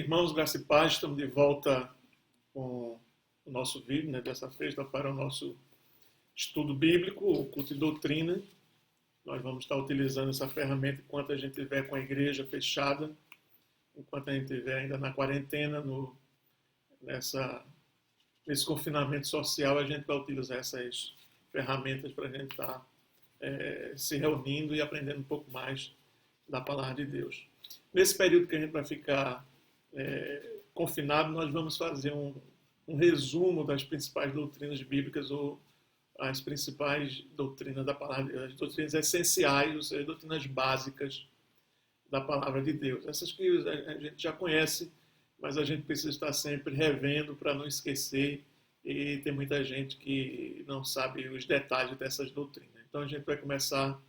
Irmãos, graça e paz, estamos de volta com o nosso vídeo, né, dessa feita para o nosso estudo bíblico, o culto de doutrina. Nós vamos estar utilizando essa ferramenta enquanto a gente estiver com a igreja fechada, enquanto a gente estiver ainda na quarentena, nesse confinamento social, a gente vai utilizar essas ferramentas para a gente estar se reunindo e aprendendo um pouco mais da palavra de Deus. Nesse período que a gente vai ficar confinado, nós vamos fazer um resumo das principais doutrinas bíblicas ou as principais doutrinas da palavra de Deus, as doutrinas essenciais, ou seja, as doutrinas básicas da palavra de Deus. Essas que a gente já conhece, mas a gente precisa estar sempre revendo para não esquecer, e tem muita gente que não sabe os detalhes dessas doutrinas. Então a gente vai começar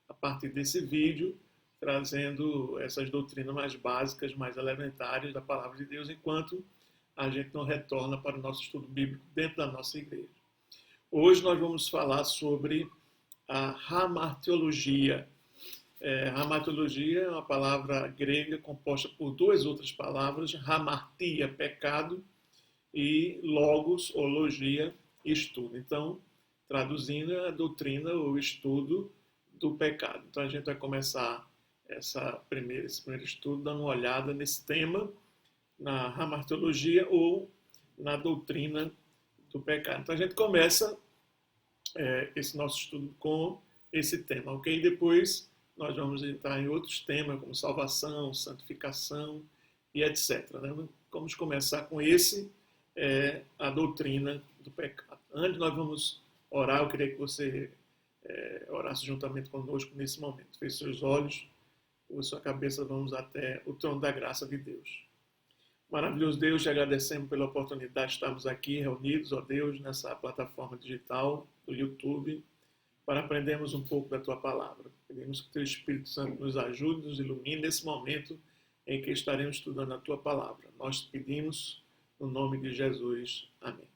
a partir desse vídeo, trazendo essas doutrinas mais básicas, mais elementares da palavra de Deus, enquanto a gente não retorna para o nosso estudo bíblico dentro da nossa igreja. Hoje nós vamos falar sobre a hamartiologia. Hamartiologia é uma palavra grega composta por duas outras palavras, hamartia, pecado, e logos, ou logia, estudo. Então, traduzindo, é a doutrina ou estudo do pecado. Então, a gente vai começar esse primeiro estudo dando uma olhada nesse tema, na hamartiologia ou na doutrina do pecado. Então, a gente começa esse nosso estudo com esse tema, ok? Depois, nós vamos entrar em outros temas, como salvação, santificação e etc. Né? Vamos começar com a doutrina do pecado. Antes nós vamos orar, eu queria que você orasse juntamente conosco nesse momento. Feche seus olhos, com sua cabeça, vamos até o trono da graça de Deus. Maravilhoso Deus, te agradecemos pela oportunidade de estarmos aqui reunidos, ó Deus, nessa plataforma digital do YouTube, para aprendermos um pouco da Tua palavra. Pedimos que o Teu Espírito Santo nos ajude, nos ilumine nesse momento em que estaremos estudando a Tua palavra. Nós te pedimos no nome de Jesus. Amém.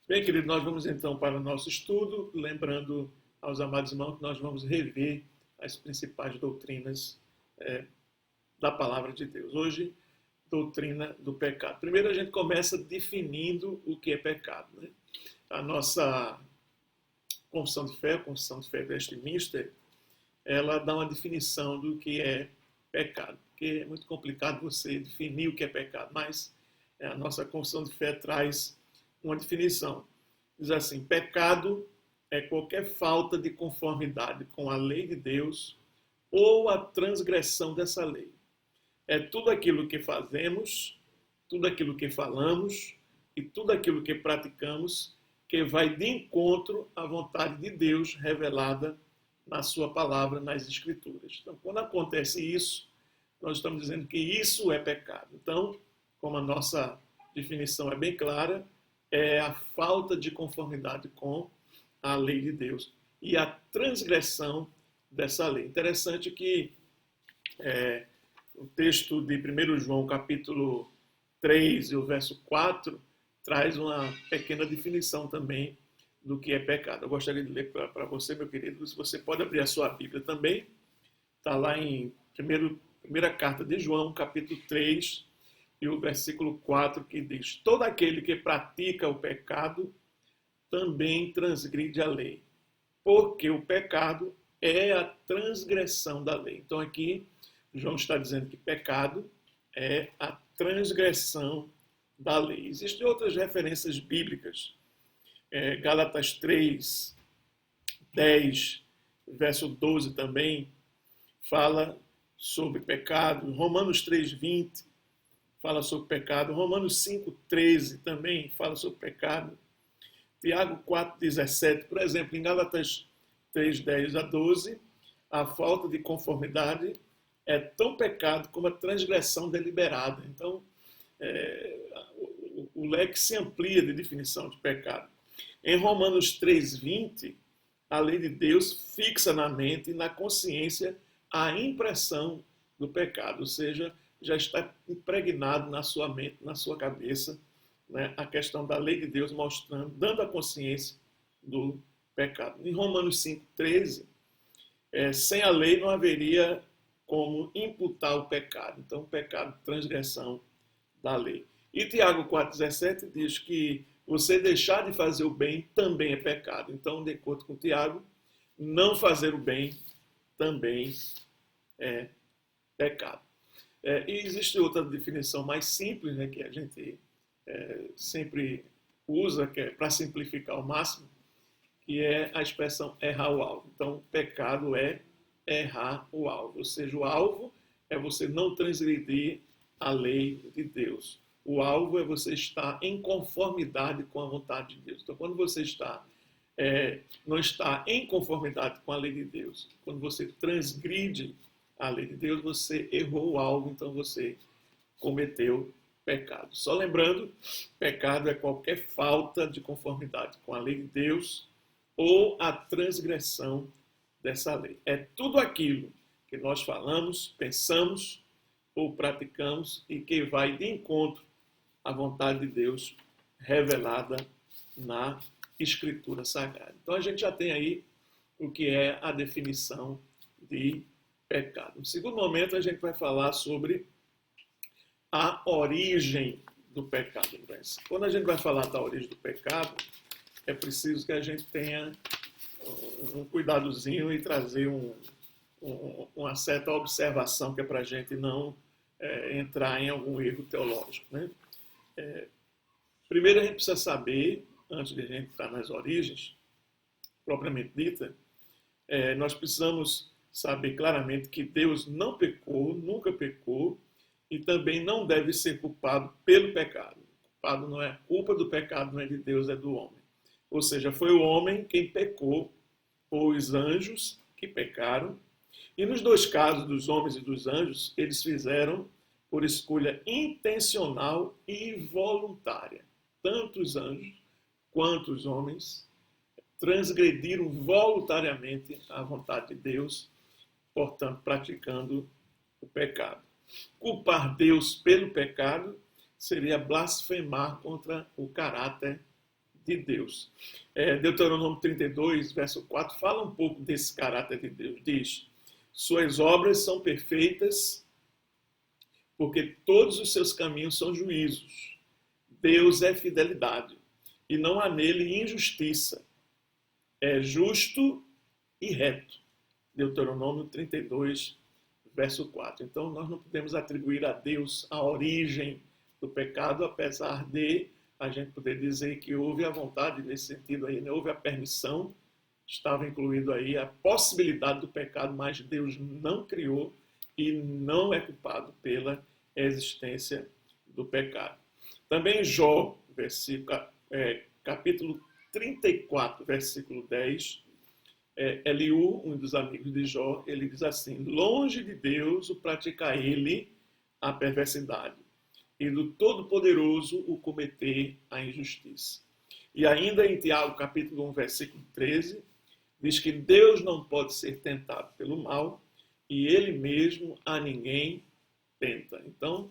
Bem, querido, nós vamos então para o nosso estudo, lembrando aos amados irmãos que nós vamos rever as principais doutrinas da palavra de Deus. Hoje, doutrina do pecado. Primeiro a gente começa definindo o que é pecado. Né? A nossa confissão de fé, a confissão de fé de Westminster, ela dá uma definição do que é pecado. Porque é muito complicado você definir o que é pecado, mas a nossa confissão de fé traz uma definição. Diz assim: pecado é qualquer falta de conformidade com a lei de Deus ou a transgressão dessa lei. É tudo aquilo que fazemos, tudo aquilo que falamos e tudo aquilo que praticamos que vai de encontro à vontade de Deus revelada na sua palavra, nas Escrituras. Então, quando acontece isso, nós estamos dizendo que isso é pecado. Então, como a nossa definição é bem clara, é a falta de conformidade com a lei de Deus e a transgressão dessa lei. Interessante que o texto de 1 João, capítulo 3, e o verso 4, traz uma pequena definição também do que é pecado. Eu gostaria de ler para você, meu querido, se você pode abrir a sua Bíblia também. Está lá em primeira carta de João, capítulo 3, e o versículo 4, que diz: todo aquele que pratica o pecado também transgride a lei, porque o pecado é a transgressão da lei. Então aqui João está dizendo que pecado é a transgressão da lei. Existem outras referências bíblicas. Gálatas 3, 10, verso 12 também fala sobre pecado. Romanos 3, 20 fala sobre pecado. Romanos 5, 13 também fala sobre pecado. Tiago 4, 17, por exemplo, em Gálatas 3, 10 a 12, a falta de conformidade é tão pecado como a transgressão deliberada. Então, o leque se amplia de definição de pecado. Em Romanos 3:20, a lei de Deus fixa na mente e na consciência a impressão do pecado, ou seja, já está impregnado na sua mente, na sua cabeça, né, a questão da lei de Deus mostrando, dando a consciência do pecado. Em Romanos 5:13, sem a lei não haveria como imputar o pecado. Então, o pecado, transgressão da lei. E Tiago 4,17 diz que você deixar de fazer o bem também é pecado. Então, de acordo com Tiago, não fazer o bem também é pecado. E existe outra definição mais simples, né, que a gente sempre usa, que é para simplificar ao máximo, que é a expressão errar o alvo. Então, pecado é errar o alvo. Ou seja, o alvo é você não transgredir a lei de Deus. O alvo é você estar em conformidade com a vontade de Deus. Então, quando você não está em conformidade com a lei de Deus, quando você transgride a lei de Deus, você errou o alvo, então você cometeu pecado. Só lembrando, pecado é qualquer falta de conformidade com a lei de Deus ou a transgressão dessa lei. É tudo aquilo que nós falamos, pensamos ou praticamos e que vai de encontro à vontade de Deus revelada na Escritura Sagrada. Então a gente já tem aí o que é a definição de pecado. No segundo momento a gente vai falar sobre a origem do pecado. Quando a gente vai falar da origem do pecado, é preciso que a gente tenha um cuidadozinho e trazer uma certa observação, que é para a gente não entrar em algum erro teológico. Né? Primeiro a gente precisa saber, antes de a gente entrar nas origens, propriamente dita, nós precisamos saber claramente que Deus não pecou, nunca pecou, e também não deve ser culpado pelo pecado. Culpado não é culpa do pecado, não é de Deus, é do homem. Ou seja, foi o homem quem pecou, ou os anjos que pecaram. E nos dois casos, dos homens e dos anjos, eles fizeram por escolha intencional e voluntária. Tanto os anjos quanto os homens transgrediram voluntariamente a vontade de Deus, portanto, praticando o pecado. Culpar Deus pelo pecado seria blasfemar contra o caráter de Deus. Deuteronômio 32, verso 4, fala um pouco desse caráter de Deus. Diz: suas obras são perfeitas, porque todos os seus caminhos são juízos. Deus é fidelidade, e não há nele injustiça. É justo e reto. Deuteronômio 32, verso 4. Então, nós não podemos atribuir a Deus a origem do pecado, apesar de a gente poder dizer que houve a vontade nesse sentido aí, né? Houve a permissão, estava incluído aí a possibilidade do pecado, mas Deus não criou e não é culpado pela existência do pecado. Também Jó, capítulo 34, versículo 10, Eliú, um dos amigos de Jó, ele diz assim: longe de Deus o praticar ele a perversidade, e do Todo-Poderoso o cometer a injustiça. E ainda em Tiago, capítulo 1, versículo 13, diz que Deus não pode ser tentado pelo mal, e ele mesmo a ninguém tenta. Então,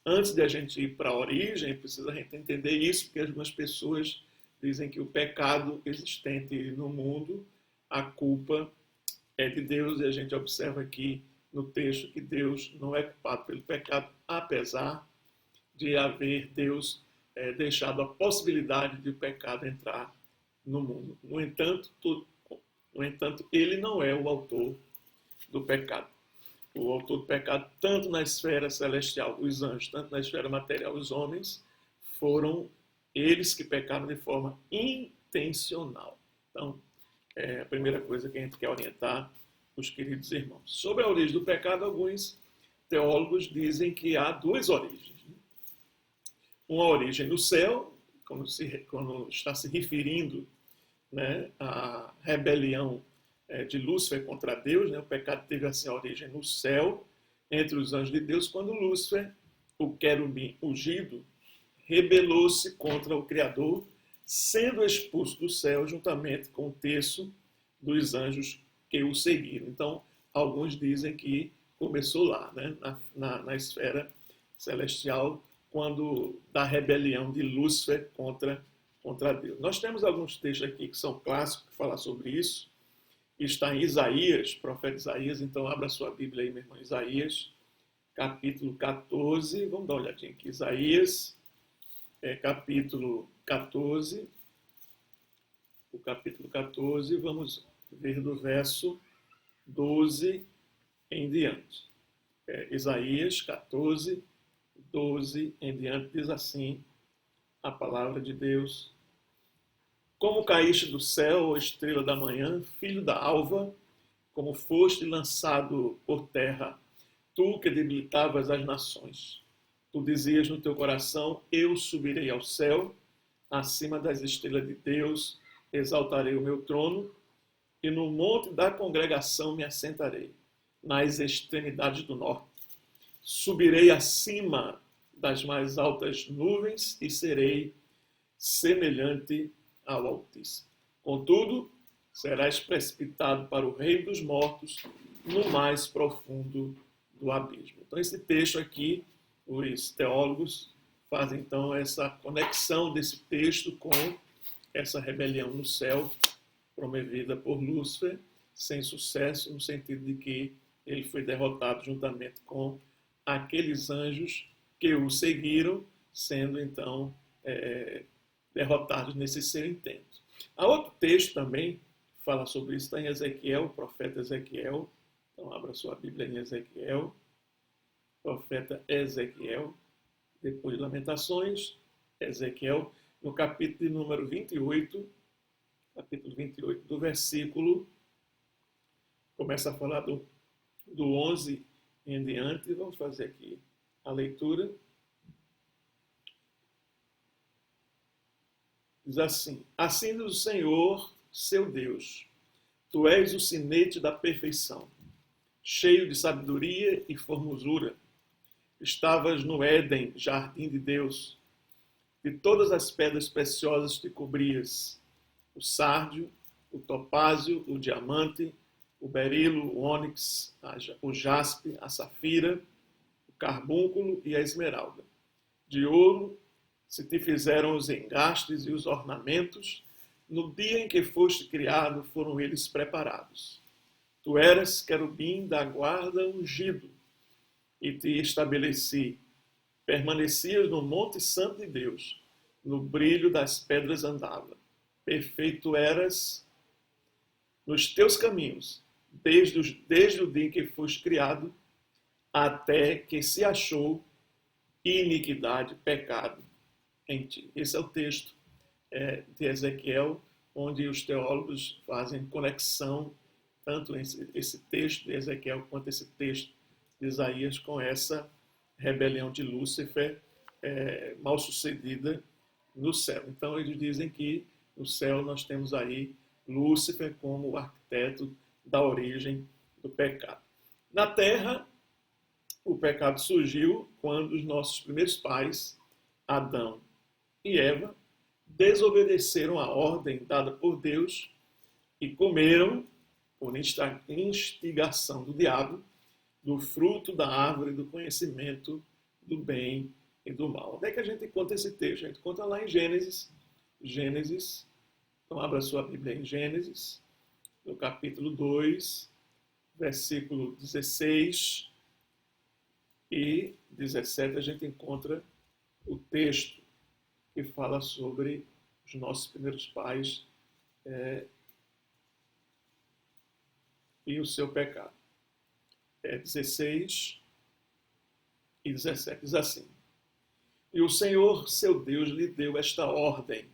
antes de a gente ir para a origem, precisa a gente entender isso, porque algumas pessoas dizem que o pecado existente no mundo, a culpa é de Deus, e a gente observa aqui no texto que Deus não é culpado pelo pecado, apesar de haver Deus deixado a possibilidade de o pecado entrar no mundo. No entanto, ele não é o autor do pecado. O autor do pecado, tanto na esfera celestial, os anjos, tanto na esfera material, os homens, foram eles que pecaram de forma intencional. Então, é a primeira coisa que a gente quer orientar os queridos irmãos. Sobre a origem do pecado, alguns teólogos dizem que há duas origens. Uma origem no céu, quando está se referindo, né, à rebelião de Lúcifer contra Deus, né, o pecado teve assim a origem no céu, entre os anjos de Deus, quando Lúcifer, o querubim ungido, rebelou-se contra o Criador, sendo expulso do céu juntamente com o terço dos anjos que o seguiram. Então, alguns dizem que começou lá, né, na esfera celestial, quando da rebelião de Lúcifer contra Deus. Nós temos alguns textos aqui que são clássicos que falam sobre isso. Está em Isaías, profeta Isaías, então abra sua Bíblia aí, meu irmão, Isaías, capítulo 14, vamos dar uma olhadinha aqui, Isaías, capítulo 14, o capítulo 14, vamos ver do verso 12 em diante. Isaías 14, 12 em diante, diz assim a palavra de Deus: Como caíste do céu, estrela da manhã, filho da alva, como foste lançado por terra, tu que debilitavas as nações. Tu dizias no teu coração: eu subirei ao céu, acima das estrelas de Deus, exaltarei o meu trono, e no monte da congregação me assentarei, nas extremidades do norte. Subirei acima das mais altas nuvens e serei semelhante ao Altíssimo. Contudo, serás precipitado para o reino dos mortos, no mais profundo do abismo. Então, esse texto aqui, os teólogos fazem então essa conexão desse texto com essa rebelião no céu, promovida por Lúcifer, sem sucesso, no sentido de que ele foi derrotado juntamente com aqueles anjos que o seguiram, sendo então derrotados nesse seu intento. Há outro texto também que fala sobre isso, está em Ezequiel, o profeta Ezequiel. Então, abra sua Bíblia em Ezequiel, profeta Ezequiel, depois de Lamentações, Ezequiel, no capítulo de número 28, capítulo 28, do versículo, começa a falar do 11 em diante. Vamos fazer aqui a leitura. Diz assim: Assim diz o Senhor, seu Deus, tu és o sinete da perfeição, cheio de sabedoria e formosura. Estavas no Éden, jardim de Deus. De todas as pedras preciosas te cobrias: o sárdio, o topázio, o diamante, o berilo, o ônix, o jaspe, a safira, o carbúnculo e a esmeralda. De ouro se te fizeram os engastes e os ornamentos, no dia em que foste criado foram eles preparados. Tu eras querubim da guarda ungido, e te estabeleci. Permanecias no monte santo de Deus, no brilho das pedras andava. Perfeito eras nos teus caminhos, desde o dia em que foste criado, até que se achou iniquidade, pecado em ti. Esse é o texto de Ezequiel, onde os teólogos fazem conexão, tanto esse texto de Ezequiel quanto esse texto de Isaías, com essa rebelião de Lúcifer mal sucedida no céu. Então eles dizem que no céu nós temos aí Lúcifer como o arquiteto da origem do pecado. Na terra, o pecado surgiu quando os nossos primeiros pais, Adão e Eva, desobedeceram a ordem dada por Deus e comeram, por instigação do diabo, do fruto da árvore do conhecimento do bem e do mal. Onde é que a gente conta esse texto? A gente conta lá em Gênesis. Gênesis, então abra sua Bíblia em Gênesis, no capítulo 2, versículo 16 e 17, a gente encontra o texto que fala sobre os nossos primeiros pais e o seu pecado. 16 e 17, diz assim: E o Senhor, seu Deus, lhe deu esta ordem: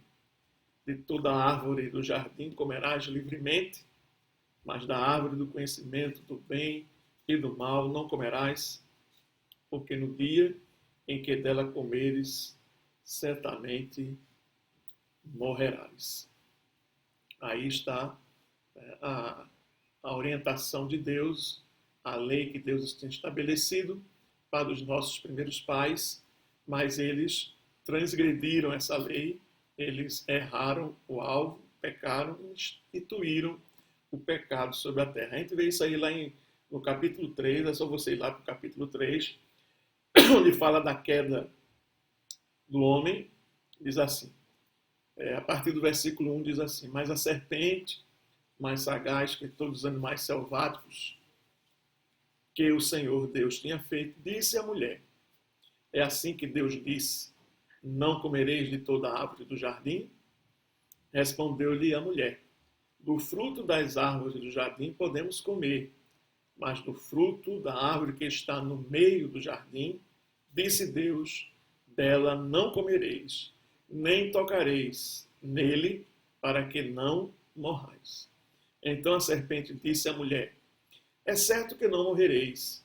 de toda árvore do jardim comerás livremente, mas da árvore do conhecimento do bem e do mal não comerás, porque no dia em que dela comeres, certamente morrerás. Aí está a orientação de Deus, a lei que Deus tem estabelecido para os nossos primeiros pais, mas eles transgrediram essa lei, eles erraram o alvo, pecaram e instituíram o pecado sobre a terra. A gente vê isso aí lá no capítulo 3, é só você ir lá para o capítulo 3, onde fala da queda do homem, diz assim, a partir do versículo 1 diz assim: Mas a serpente, mais sagaz que todos os animais selváticos, que o Senhor Deus tinha feito, disse à mulher: é assim que Deus disse: não comereis de toda a árvore do jardim? Respondeu-lhe a mulher: do fruto das árvores do jardim podemos comer, mas do fruto da árvore que está no meio do jardim, disse Deus: dela não comereis, nem tocareis nele, para que não morrais. Então a serpente disse à mulher: é certo que não morrereis,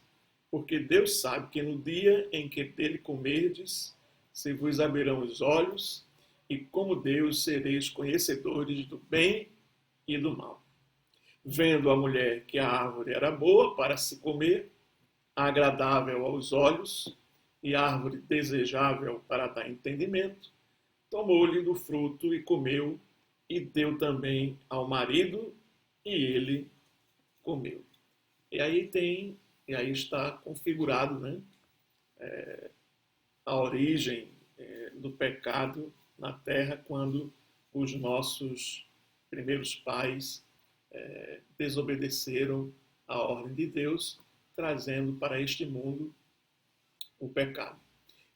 porque Deus sabe que no dia em que dele comerdes, se vos abrirão os olhos, e como Deus sereis conhecedores do bem e do mal. Vendo a mulher que a árvore era boa para se comer, agradável aos olhos, e árvore desejável para dar entendimento, tomou-lhe do fruto e comeu, e deu também ao marido, e ele comeu. E aí está configurado, né, a origem do pecado na terra, quando os nossos primeiros pais desobedeceram a ordem de Deus, trazendo para este mundo o pecado.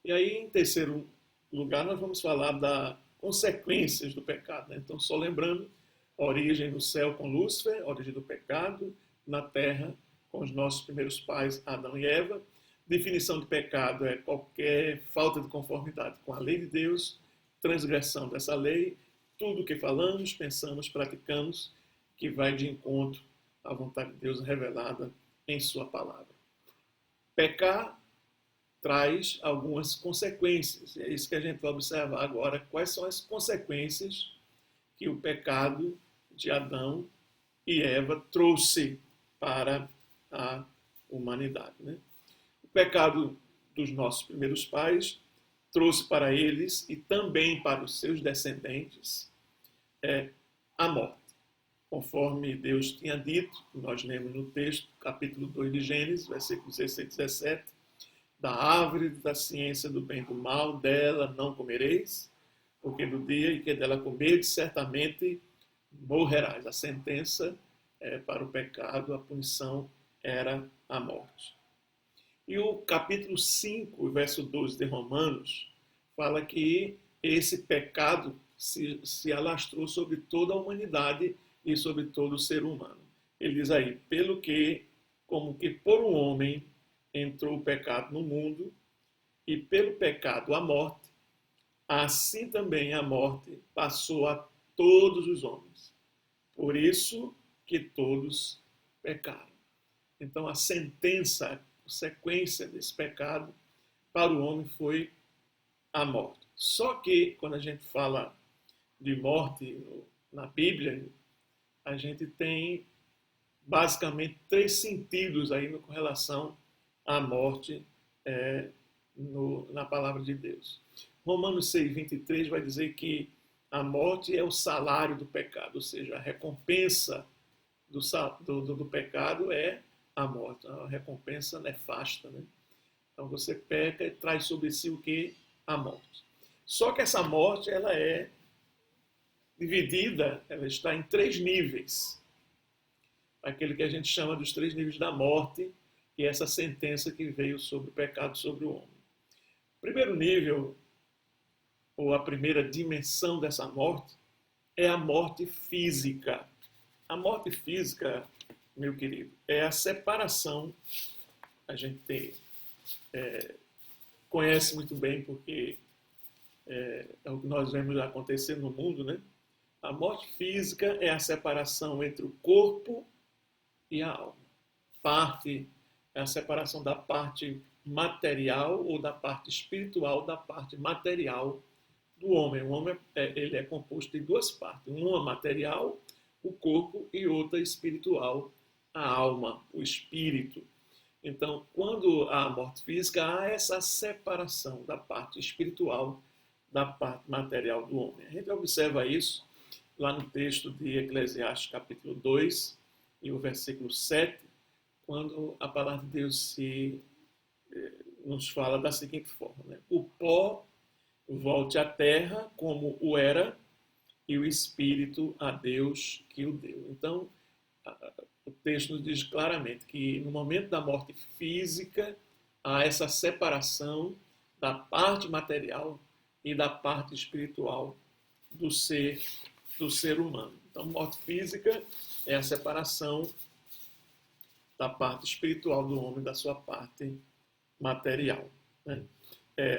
E aí, em terceiro lugar, nós vamos falar das consequências do pecado, né? Então, só lembrando, a origem no céu com Lúcifer, a origem do pecado, na terra com os nossos primeiros pais, Adão e Eva. Definição de pecado é qualquer falta de conformidade com a lei de Deus, transgressão dessa lei, tudo o que falamos, pensamos, praticamos, que vai de encontro à vontade de Deus revelada em sua palavra. Pecar traz algumas consequências, e é isso que a gente vai observar agora, quais são as consequências que o pecado de Adão e Eva trouxe para a humanidade, né? O pecado dos nossos primeiros pais trouxe para eles e também para os seus descendentes a morte. Conforme Deus tinha dito, nós lemos no texto, capítulo 2 de Gênesis, versículos 16 e 17, da árvore da ciência do bem e do mal, dela não comereis, porque no dia em que dela comerdes, certamente morrerás. A sentença para o pecado, a punição era a morte. E o capítulo 5, verso 12 de Romanos, fala que esse pecado se alastrou sobre toda a humanidade e sobre todo o ser humano. Ele diz aí, pelo que, como que por um homem entrou o pecado no mundo, e pelo pecado a morte, assim também a morte passou a todos os homens. Por isso que todos pecaram. Então a sentença, a consequência desse pecado para o homem foi a morte. Só que quando a gente fala de morte na Bíblia, a gente tem basicamente três sentidos aí com relação à morte na palavra de Deus. Romanos 6, 23 vai dizer que a morte é o salário do pecado, ou seja, a recompensa do pecado é a morte, a recompensa nefasta, né? Então você peca e traz sobre si o que? A morte. Só que essa morte, ela é dividida, ela está em três níveis. Aquele que a gente chama dos três níveis da morte, e essa sentença que veio sobre o pecado sobre o homem. O primeiro nível, ou a primeira dimensão dessa morte, é a morte física. A morte física, meu querido, é a separação. A gente conhece muito bem, porque é o que nós vemos acontecer no mundo, né? A morte física é a separação entre o corpo e a alma. É a separação da parte material ou da parte espiritual da parte material do homem. O homem ele é composto de duas partes, uma material, o corpo, e outra espiritual, a alma, o espírito. Então, quando há a morte física, há essa separação da parte espiritual da parte material do homem. A gente observa isso lá no texto de Eclesiastes, capítulo 2, e o versículo 7, quando a palavra de Deus nos fala da seguinte forma, né? O pó volte à terra como o era, e o espírito a Deus que o deu. Então, o texto nos diz claramente que no momento da morte física há essa separação da parte material e da parte espiritual do ser humano. Então, morte física é a separação da parte espiritual do homem da sua parte material. Né?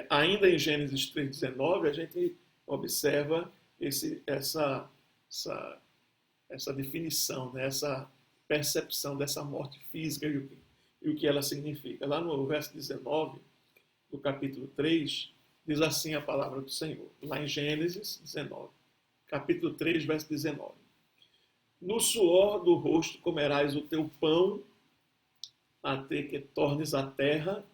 Ainda em Gênesis 3,19, a gente observa essa definição, né? Essa percepção dessa morte física e o que ela significa. Lá no verso 19 do capítulo 3, diz assim a palavra do Senhor, lá em Gênesis 19, capítulo 3, verso 19. No suor do rosto comerás o teu pão, até que tornes a terra,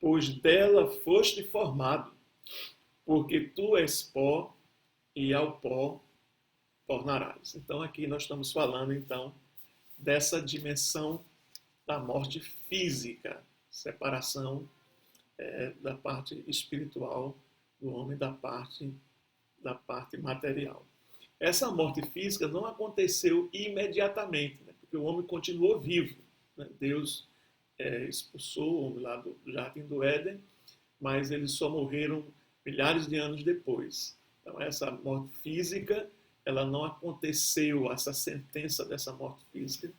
pois dela foste formado, porque tu és pó, e ao pó tornarás. Então aqui nós estamos falando então dessa dimensão da morte física, separação da parte espiritual do homem da parte material. Essa morte física não aconteceu imediatamente, né? Porque o homem continuou vivo. Né? Deus expulsou o homem lá do Jardim do Éden, mas eles só morreram milhares de anos depois. Então essa morte física, ela não aconteceu, essa sentença dessa morte física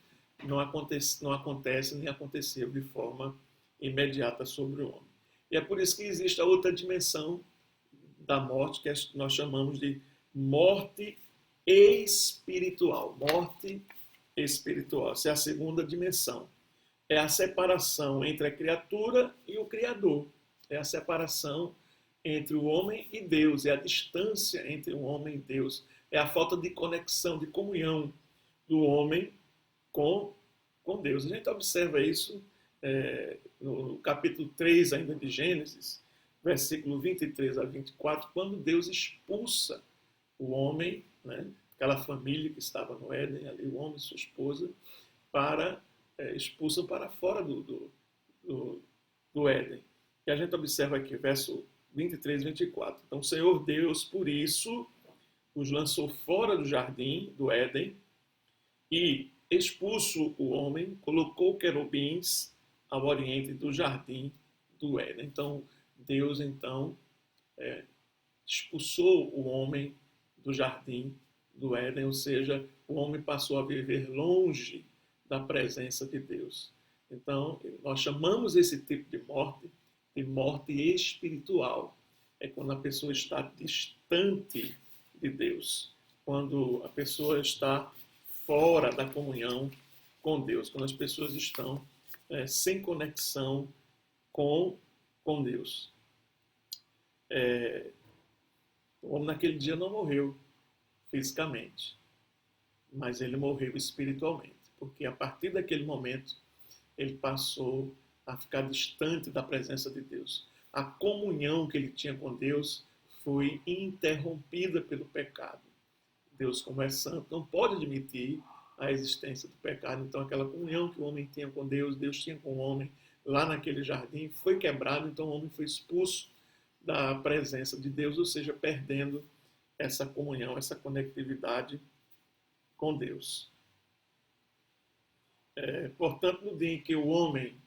não acontece nem aconteceu de forma imediata sobre o homem. E é por isso que existe a outra dimensão da morte, que nós chamamos de morte espiritual. Morte espiritual. Essa é a segunda dimensão. É a separação entre a criatura e o Criador. É a separação entre o homem e Deus. É a distância entre o homem e Deus. É a falta de conexão, de comunhão do homem com Deus. A gente observa isso no capítulo 3 ainda de Gênesis, versículo 23 a 24, quando Deus expulsa o homem, né, aquela família que estava no Éden, ali, o homem e sua esposa, expulsam para fora do Éden. E a gente observa aqui, verso 23 e 24. Então, o Senhor Deus, por isso, os lançou fora do jardim do Éden e, expulso o homem, colocou querubins ao oriente do jardim do Éden. Então, Deus, expulsou o homem do jardim do Éden, ou seja, o homem passou a viver longe da presença de Deus. Então, nós chamamos esse tipo de morte espiritual. É quando a pessoa está distante de Deus, quando a pessoa está fora da comunhão com Deus, quando as pessoas estão sem conexão com Deus. O homem naquele dia não morreu fisicamente, mas ele morreu espiritualmente, porque a partir daquele momento ele passou a ficar distante da presença de Deus. A comunhão que ele tinha com Deus foi interrompida pelo pecado. Deus, como é santo, não pode admitir a existência do pecado. Então, aquela comunhão que o homem tinha com Deus, Deus tinha com o homem lá naquele jardim, foi quebrado. Então, o homem foi expulso da presença de Deus, ou seja, perdendo essa comunhão, essa conectividade com Deus. Portanto, no dia em que o homem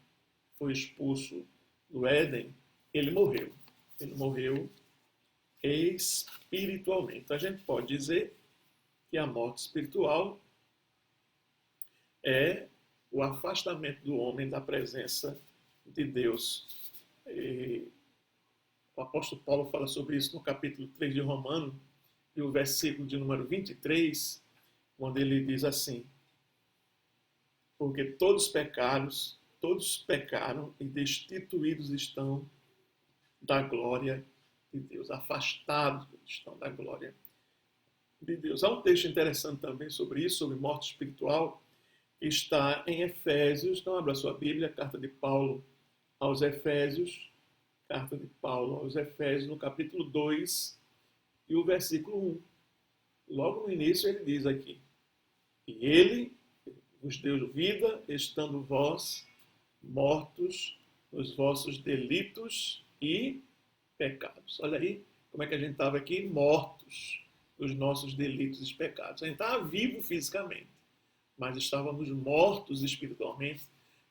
foi expulso do Éden, ele morreu. Ele morreu espiritualmente. A gente pode dizer que a morte espiritual é o afastamento do homem da presença de Deus. O apóstolo Paulo fala sobre isso no capítulo 3 de Romanos, e o versículo de número 23, quando ele diz assim: porque todos pecaram e destituídos estão da glória de Deus, afastados estão da glória de Deus. Há um texto interessante também sobre isso, sobre morte espiritual, que está em Efésios. Não abra sua Bíblia, carta de Paulo aos Efésios, no capítulo 2 e o versículo 1. Logo no início ele diz aqui: e ele vos deu vida, estando vós mortos nos vossos delitos e pecados. Olha aí como é que a gente estava aqui, mortos nos nossos delitos e pecados. A gente estava vivo fisicamente, mas estávamos mortos espiritualmente,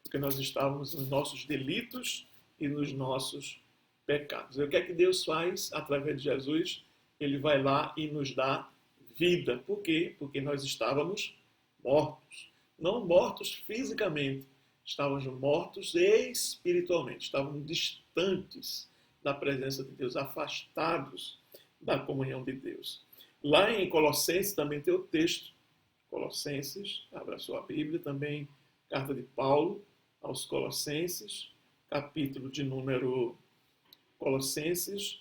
porque nós estávamos nos nossos delitos e nos nossos pecados. E o que é que Deus faz através de Jesus? Ele vai lá e nos dá vida. Por quê? Porque nós estávamos mortos. Não mortos fisicamente, estávamos mortos espiritualmente, estávamos distantes da presença de Deus, afastados da comunhão de Deus. Lá em Colossenses também tem o texto. Colossenses, abra sua Bíblia, também carta de Paulo aos Colossenses, capítulo de número Colossenses,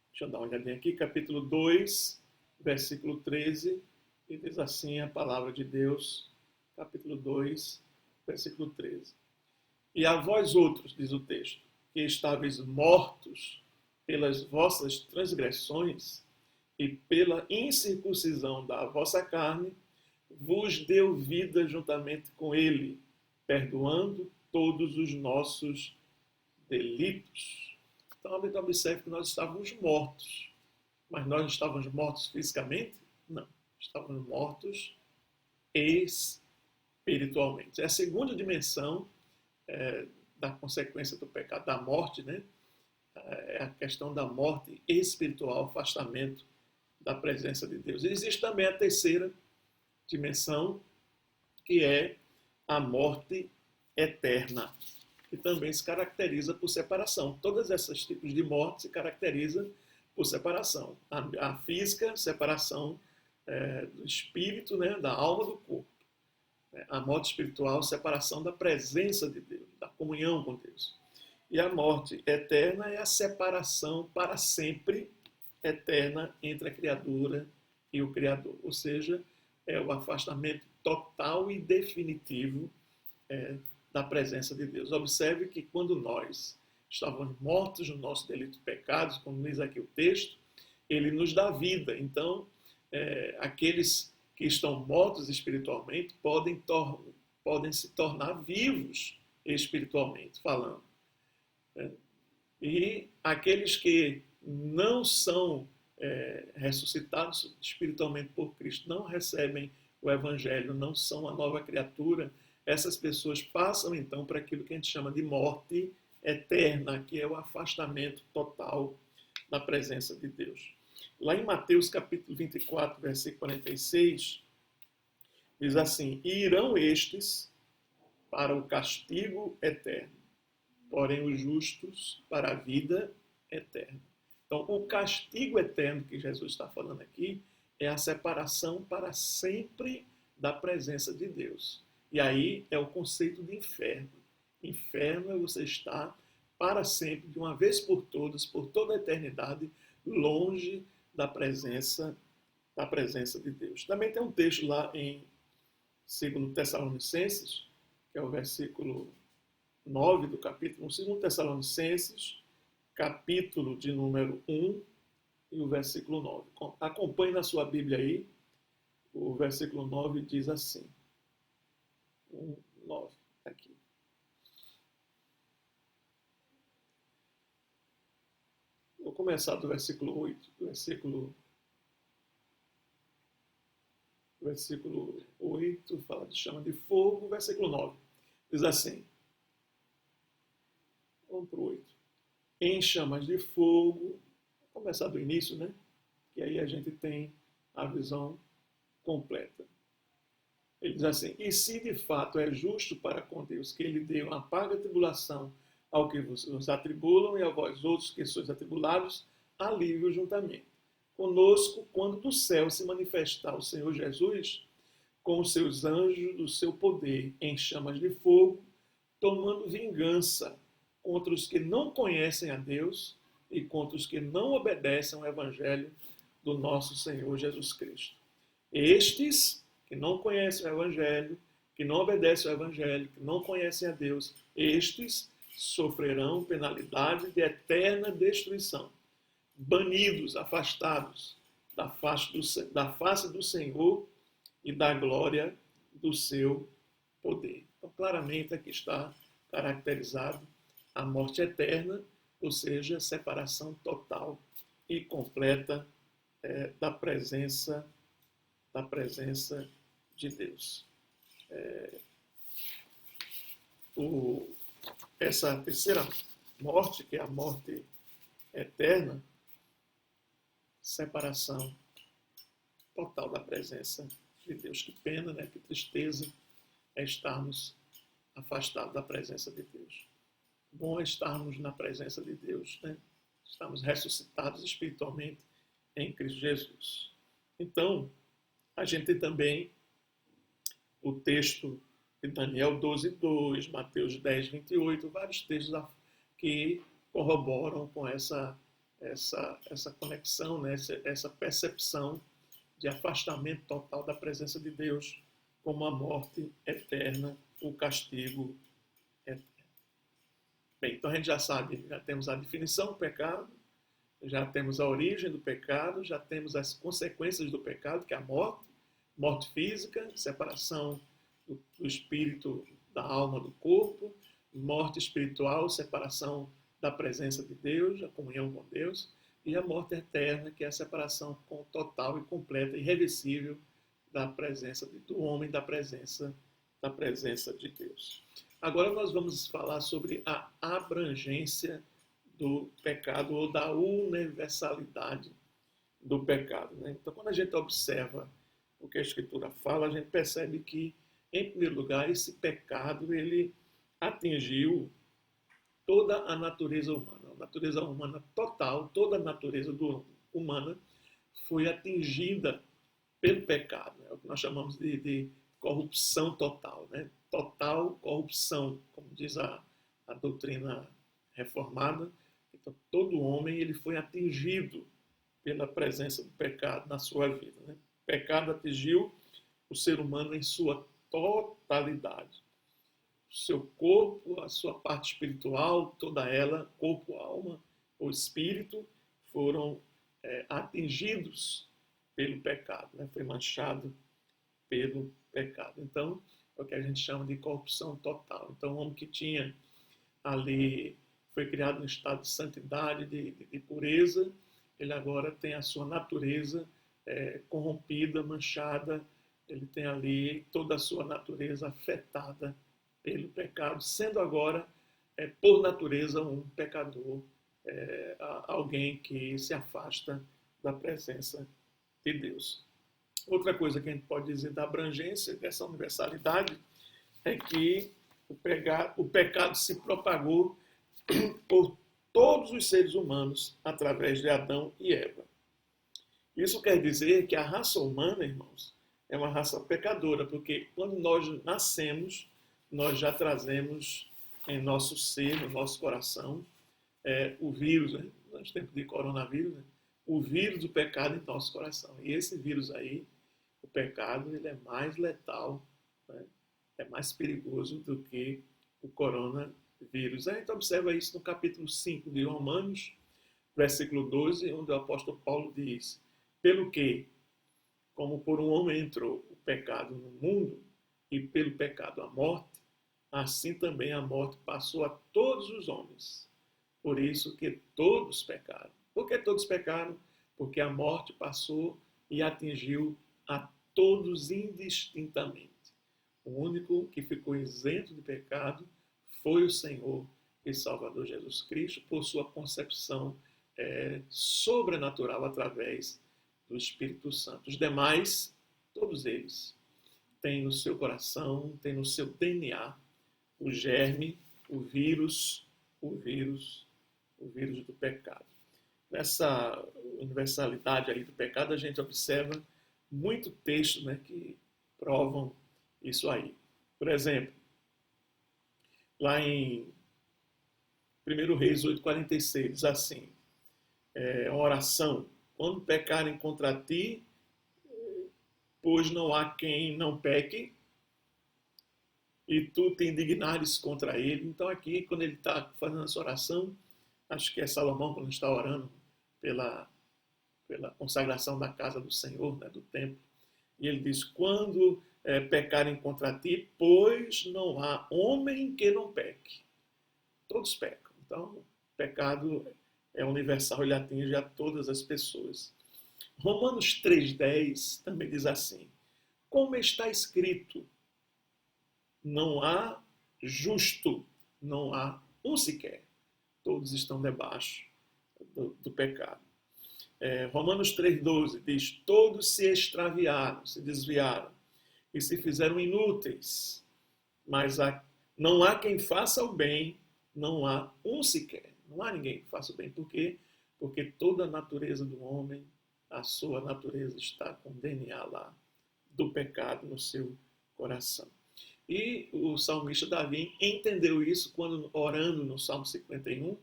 deixa eu dar uma olhadinha aqui, capítulo 2, versículo 13, e diz assim a palavra de Deus, capítulo 2, versículo 13. E a vós outros, diz o texto, que estáveis mortos pelas vossas transgressões e pela incircuncisão da vossa carne, vos deu vida juntamente com ele, perdoando todos os nossos delitos. Então, observe que nós estávamos mortos. Mas nós estávamos mortos fisicamente? Não. Estávamos mortos espiritualmente. É a segunda dimensão da consequência do pecado, da morte, né? É a questão da morte espiritual, afastamento da presença de Deus. E existe também a terceira dimensão, que é a morte eterna, que também se caracteriza por separação. Todos esses tipos de morte se caracterizam por separação. A física, separação do espírito, né, da alma do corpo. A morte espiritual, separação da presença de Deus, da comunhão com Deus. E a morte eterna é a separação para sempre eterna entre a criatura e o Criador. Ou seja, é o afastamento total e definitivo da presença de Deus. Observe que quando nós estávamos mortos no nosso delito e pecados, como diz aqui o texto, ele nos dá vida. Então, aqueles que estão mortos espiritualmente podem se tornar vivos espiritualmente falando. E aqueles que não são ressuscitados espiritualmente por Cristo, não recebem o Evangelho, não são a nova criatura, essas pessoas passam então para aquilo que a gente chama de morte eterna, que é o afastamento total da presença de Deus. Lá em Mateus capítulo 24, versículo 46, diz assim: e irão estes para o castigo eterno, porém os justos para a vida eterna. Então, o castigo eterno que Jesus está falando aqui é a separação para sempre da presença de Deus. E aí é o conceito de inferno. Inferno é você estar para sempre, de uma vez por todas, por toda a eternidade, longe da presença de Deus. Também tem um texto lá em 2 Tessalonicenses, que é o versículo 9 do capítulo 2 Tessalonicenses, capítulo de número 1 e o versículo 9. Acompanhe na sua Bíblia aí, o versículo 9 diz assim. 1, 9, aqui. Vou começar do versículo 8, versículo 8, fala de chama de fogo, versículo 9. Diz assim, vamos para o 8. Em chamas de fogo, vou começar do início, né? Que aí a gente tem a visão completa. Ele diz assim, e se de fato é justo para com Deus que ele dê uma paga tribulação ao que vos atribulam e a vós outros que sois atribulados, alívio juntamente conosco, quando do céu se manifestar o Senhor Jesus com os seus anjos do seu poder em chamas de fogo, tomando vingança contra os que não conhecem a Deus e contra os que não obedecem ao Evangelho do nosso Senhor Jesus Cristo. Estes que não conhecem o Evangelho, que não obedecem ao Evangelho, que não conhecem a Deus, estes sofrerão penalidade de eterna destruição, banidos, afastados da face do Senhor e da glória do seu poder. Então, claramente aqui está caracterizado a morte eterna, ou seja, separação total e completa da presença de Deus. Essa terceira morte, que é a morte eterna, separação total da presença de Deus. Que pena, né? Que tristeza é estarmos afastados da presença de Deus. Bom é estarmos na presença de Deus, né? Estamos ressuscitados espiritualmente em Cristo Jesus. Então, a gente tem também o texto de Daniel 12:2, Mateus 10:28, vários textos que corroboram com essa conexão, né? essa percepção de afastamento total da presença de Deus, como a morte eterna, o castigo eterno. Bem, então a gente já sabe, já temos a definição do pecado, já temos a origem do pecado, já temos as consequências do pecado, que é a morte física, separação do espírito da alma do corpo, morte espiritual, separação da presença de Deus, a comunhão com Deus, e a morte eterna, que é a separação total e completa, irreversível da presença do homem, da presença de Deus. Agora nós vamos falar sobre a abrangência do pecado ou da universalidade do pecado, né? Então, quando a gente observa o que a Escritura fala, a gente percebe que, em primeiro lugar, esse pecado ele atingiu toda a natureza humana total, toda a natureza humana foi atingida pelo pecado, né? O que nós chamamos de corrupção total, né? Total corrupção, como diz a doutrina reformada. Então, todo homem ele foi atingido pela presença do pecado na sua vida, né? O pecado atingiu o ser humano em sua totalidade. O seu corpo, a sua parte espiritual, toda ela, corpo, alma ou espírito, foram atingidos pelo pecado, né? Foi manchado pelo pecado. Então, é o que a gente chama de corrupção total. Então, o homem que tinha ali, foi criado em estado de santidade, de pureza, ele agora tem a sua natureza corrompida, manchada, ele tem ali toda a sua natureza afetada pelo pecado, sendo agora, por natureza, um pecador, alguém que se afasta da presença de Deus. Outra coisa que a gente pode dizer da abrangência dessa universalidade é que o pecado se propagou por todos os seres humanos através de Adão e Eva. Isso quer dizer que a raça humana, irmãos, é uma raça pecadora, porque quando nós nascemos, nós já trazemos em nosso ser, no nosso coração, o vírus, né? Nós temos de coronavírus, né? O vírus do pecado em nosso coração. E esse vírus aí, o pecado, ele é mais letal, né? É mais perigoso do que o coronavírus. A gente observa isso no capítulo 5 de Romanos, versículo 12, onde o apóstolo Paulo diz: pelo que, como por um homem entrou o pecado no mundo, e pelo pecado a morte, assim também a morte passou a todos os homens. Por isso que todos pecaram. Por que todos pecaram? Porque a morte passou e atingiu a todos indistintamente. O único que ficou isento de pecado foi o Senhor e Salvador Jesus Cristo, por sua concepção sobrenatural através do Espírito Santo. Os demais, todos eles, têm no seu coração, têm no seu DNA o germe, o vírus do pecado. Nessa universalidade aí do pecado, a gente observa muito texto, né, que provam isso aí. Por exemplo, lá em 1 Reis 8,46, diz assim, uma oração: quando pecarem contra ti, pois não há quem não peque, e tu te indignares contra ele. Então aqui, quando ele está fazendo essa oração, acho que é Salomão, quando está orando pela consagração da casa do Senhor, né, do templo, e ele diz: quando pecarem contra ti, pois não há homem que não peque. Todos pecam. Então, o pecado é universal, ele atinge a todas as pessoas. Romanos 3,10 também diz assim: como está escrito, não há justo, não há um sequer. Todos estão debaixo do pecado. Romanos 3,12 diz, todos se extraviaram, se desviaram e se fizeram inúteis, mas não há quem faça o bem, não há um sequer. Não há ninguém que faça o bem. Por quê? Porque toda a natureza do homem, a sua natureza está com o DNA lá do pecado no seu coração. E o salmista Davi entendeu isso quando, orando no Salmo 51,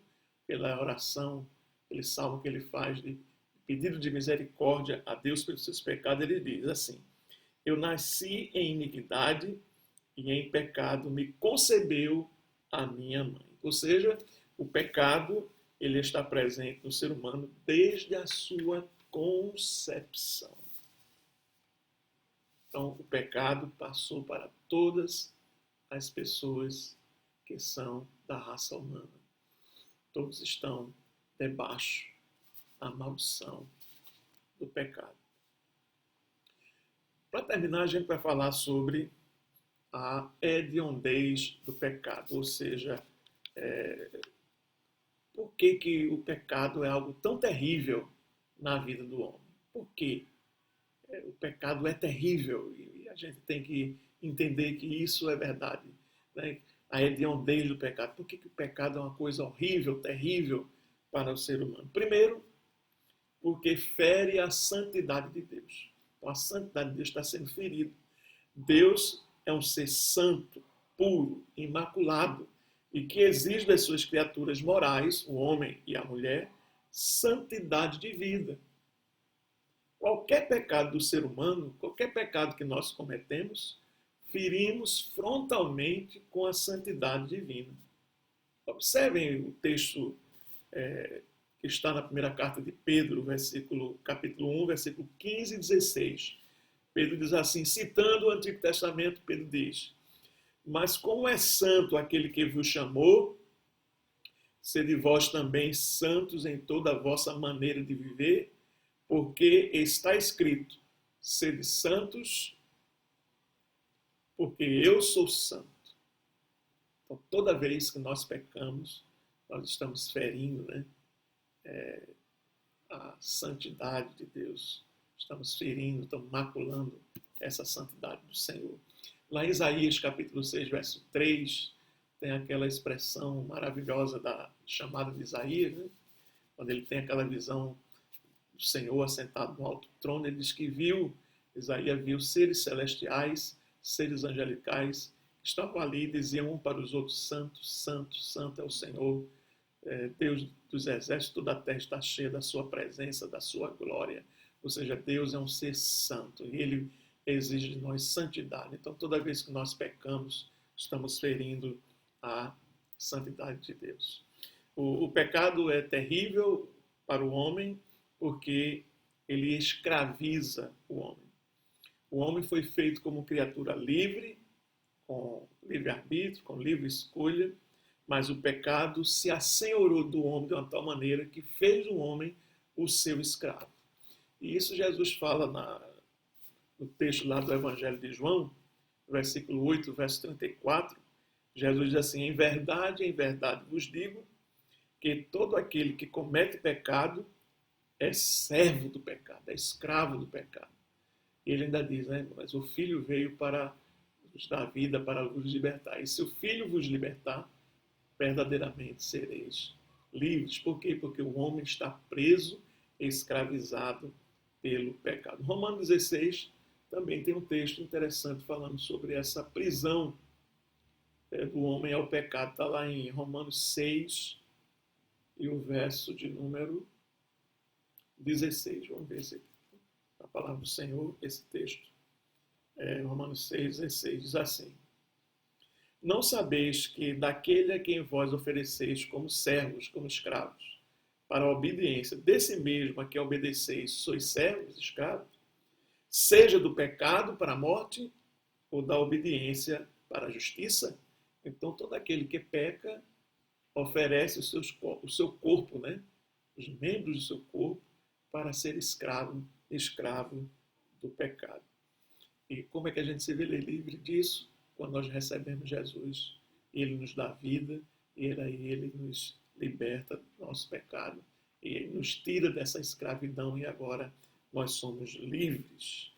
pela oração, aquele salmo que ele faz de pedido de misericórdia a Deus pelos seus pecados, ele diz assim, eu nasci em iniquidade e em pecado me concebeu a minha mãe. Ou seja, o pecado ele está presente no ser humano desde a sua concepção. Então, o pecado passou para todas as pessoas que são da raça humana. Todos estão debaixo da maldição do pecado. Para terminar, a gente vai falar sobre a hediondez do pecado, ou seja, por que o pecado é algo tão terrível na vida do homem? Por quê? O pecado é terrível e a gente tem que entender que isso é verdade. Né? A hediondez do pecado. Por que o pecado é uma coisa horrível, terrível para o ser humano? Primeiro, porque fere a santidade de Deus. Então, a santidade de Deus está sendo ferida. Deus é um ser santo, puro, imaculado, e que exige das suas criaturas morais, o homem e a mulher, santidade de vida. Qualquer pecado do ser humano, qualquer pecado que nós cometemos, ferimos frontalmente com a santidade divina. Observem o texto que está na primeira carta de Pedro, capítulo 1, versículo 15 e 16. Pedro diz assim, citando o Antigo Testamento, Pedro diz, mas como é santo aquele que vos chamou, sede vós também santos em toda a vossa maneira de viver, porque está escrito, sede santos, porque eu sou santo. Então, toda vez que nós pecamos, nós estamos ferindo, né, a santidade de Deus. Estamos ferindo, estamos maculando essa santidade do Senhor. Lá em Isaías, capítulo 6, verso 3, tem aquela expressão maravilhosa da chamada de Isaías, né, quando ele tem aquela visão do Senhor assentado no alto trono, ele diz que Isaías viu seres celestiais, seres angelicais, que estavam ali e diziam um para os outros, santo, santo, santo é o Senhor, Deus dos exércitos, toda a terra está cheia da sua presença, da sua glória. Ou seja, Deus é um ser santo e Ele exige de nós santidade. Então, toda vez que nós pecamos, estamos ferindo a santidade de Deus. O pecado é terrível para o homem porque ele escraviza o homem. O homem foi feito como criatura livre, com livre-arbítrio, com livre escolha, mas o pecado se assenhorou do homem de uma tal maneira que fez o homem o seu escravo. E isso Jesus fala no texto lá do Evangelho de João, versículo 8, verso 34. Jesus diz assim, em verdade vos digo, que todo aquele que comete pecado é servo do pecado, é escravo do pecado. E ele ainda diz, né, mas o Filho veio para vos dar vida, para vos libertar. E se o Filho vos libertar, verdadeiramente sereis livres. Por quê? Porque o homem está preso, escravizado pelo pecado. Romanos 16 também tem um texto interessante falando sobre essa prisão do homem ao pecado. Está lá em Romanos 6 e o verso de número 16. Vamos ver se a palavra do Senhor, esse texto. Romanos 6, 16, diz assim, não sabeis que daquele a quem vós ofereceis como servos, como escravos, para a obediência, desse mesmo a quem obedeceis, sois servos, escravos, seja do pecado para a morte, ou da obediência para a justiça? Então, todo aquele que peca, oferece o seu corpo, né? Os membros do seu corpo, para ser escravo do pecado. E como é que a gente se vê livre disso? Quando nós recebemos Jesus, Ele nos dá vida, e Ele nos liberta do nosso pecado, e Ele nos tira dessa escravidão, e agora nós somos livres.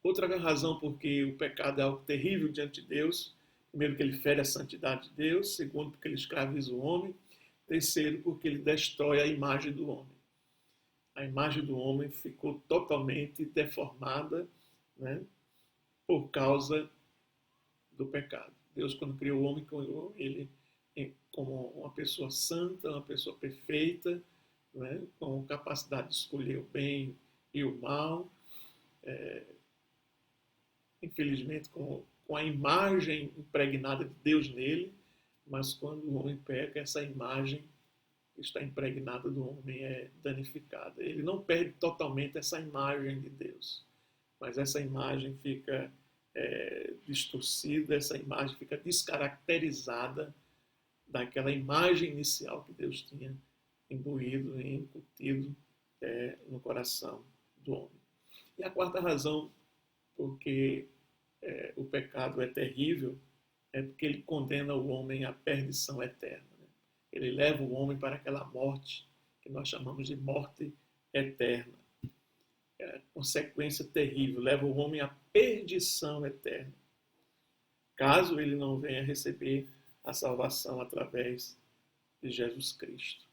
Outra razão porque o pecado é algo terrível diante de Deus: primeiro, que ele fere a santidade de Deus; segundo, porque ele escraviza o homem; terceiro, porque ele destrói a imagem do homem. A imagem do homem ficou totalmente deformada, né, por causa do pecado. Deus, quando criou o homem, criou ele como uma pessoa santa, uma pessoa perfeita, né, com capacidade de escolher o bem e o mal. Infelizmente, com a imagem impregnada de Deus nele, mas quando o homem peca, essa imagem que está impregnada do homem é danificada. Ele não perde totalmente essa imagem de Deus, mas essa imagem fica distorcida, essa imagem fica descaracterizada daquela imagem inicial que Deus tinha imbuído e incutido no coração do homem. E a quarta razão porque o pecado é terrível é porque ele condena o homem à perdição eterna. Né? Ele leva o homem para aquela morte que nós chamamos de morte eterna. Consequência terrível, leva o homem à perdição eterna, caso ele não venha receber a salvação através de Jesus Cristo.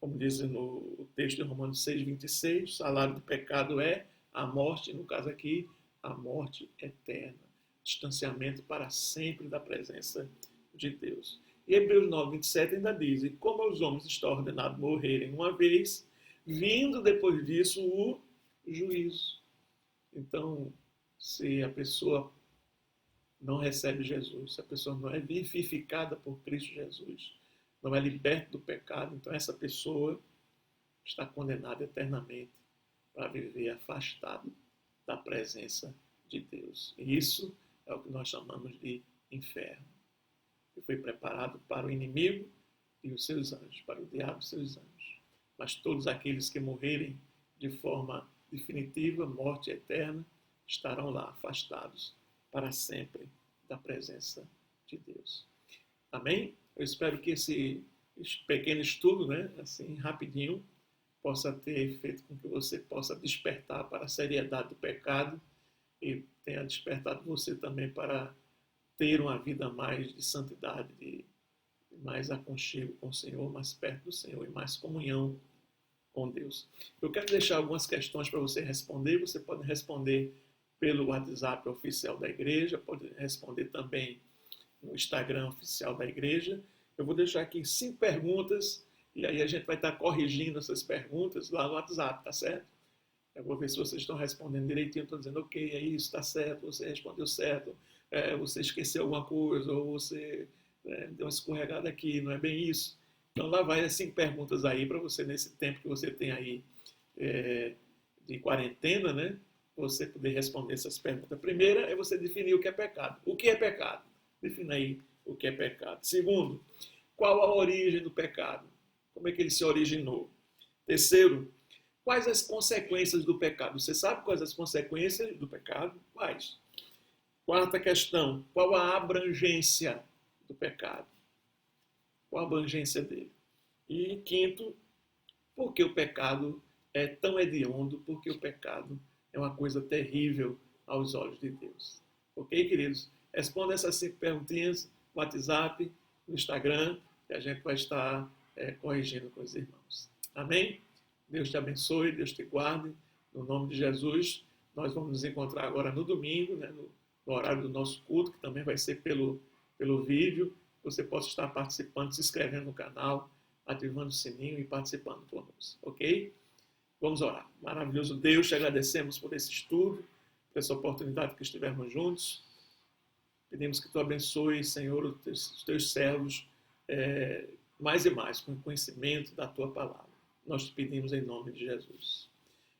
Como diz no texto de Romanos 6,26, o salário do pecado é a morte, no caso aqui, a morte eterna, distanciamento para sempre da presença de Deus. E Hebreus 9,27 ainda diz: e como os homens estão ordenados a morrerem uma vez, vindo depois disso o juízo. Então, se a pessoa não recebe Jesus, se a pessoa não é vivificada por Cristo Jesus, não é liberta do pecado, então essa pessoa está condenada eternamente para viver afastado da presença de Deus. E isso é o que nós chamamos de inferno, que foi preparado para o inimigo e os seus anjos, para o diabo e os seus anjos. Mas todos aqueles que morrerem de forma definitiva, morte eterna, estarão lá afastados para sempre da presença de Deus. Amém? Eu espero que esse pequeno estudo, né, assim, rapidinho, possa ter feito com que você possa despertar para a seriedade do pecado e tenha despertado você também para ter uma vida mais de santidade, de mais aconchego com o Senhor, mais perto do Senhor e mais comunhão com Deus. Eu quero deixar algumas questões para você responder. Você pode responder pelo WhatsApp oficial da igreja, pode responder também no Instagram oficial da igreja. Eu vou deixar aqui 5 perguntas e aí a gente vai estar corrigindo essas perguntas lá no WhatsApp, tá certo? Eu vou ver se vocês estão respondendo direitinho. Estou dizendo, ok, é isso, está certo, você respondeu certo, você esqueceu alguma coisa, ou você deu uma escorregada aqui, não é bem isso. Então lá vai as 5 perguntas aí para você, nesse tempo que você tem aí de quarentena, né? Você poder responder essas perguntas. A primeira é você definir o que é pecado. O que é pecado? Defina aí o que é pecado. Segundo, qual a origem do pecado? Como é que ele se originou? Terceiro, quais as consequências do pecado? Você sabe quais as consequências do pecado? Quais? Quarta questão, qual a abrangência do pecado? Qual a abrangência dele? E quinto, por que o pecado é tão hediondo? Por que o pecado é uma coisa terrível aos olhos de Deus? Ok, queridos? Responda essas 5 perguntinhas no WhatsApp, no Instagram, que a gente vai estar corrigindo com os irmãos. Amém? Deus te abençoe, Deus te guarde. No nome de Jesus, nós vamos nos encontrar agora no domingo, né, no horário do nosso culto, que também vai ser pelo vídeo. Você possa estar participando, se inscrevendo no canal, ativando o sininho e participando conosco. Ok? Vamos orar. Maravilhoso Deus, te agradecemos por esse estudo, por essa oportunidade que estivermos juntos. Pedimos que tu abençoe, Senhor, os teus servos mais e mais com o conhecimento da tua palavra. Nós te pedimos em nome de Jesus.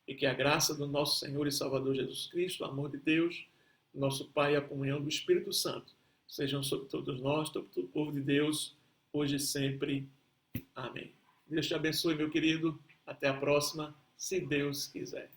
E que a graça do nosso Senhor e Salvador Jesus Cristo, o amor de Deus, nosso Pai e a comunhão do Espírito Santo sejam sobre todos nós, sobre todo o povo de Deus, hoje e sempre. Amém. Deus te abençoe, meu querido. Até a próxima, se Deus quiser.